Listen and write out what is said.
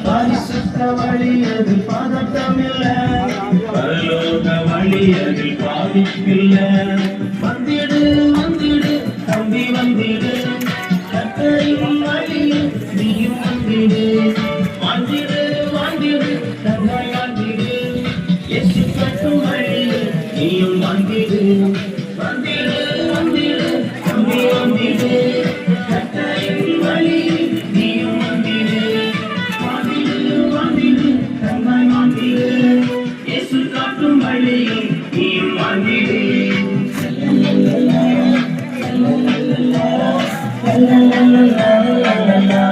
பரிசுத்த வழியதில் பதட்டமில்ல, பரலோக வழியதில் பாதிப்பில்ல. வந்திடு வந்திடு தம்பி வந்திடு, கர்த்தரின் வழியில் நீயும் வந்திடு. வந்திடு வந்திடு தந்தை வந்திடு, இயேசு காட்டும் வழியில் நீயும் வந்திடு. வந்திடு வந்திடு தம்பி வந்திடு, கர்த்தரின் வழியில் நீயும் வந்திடு. வந்திடு வந்திடு தந்தை வந்திடு, இயேசு காட்டும் வழியில் நீயும் வந்திடு. La la la la la la la la.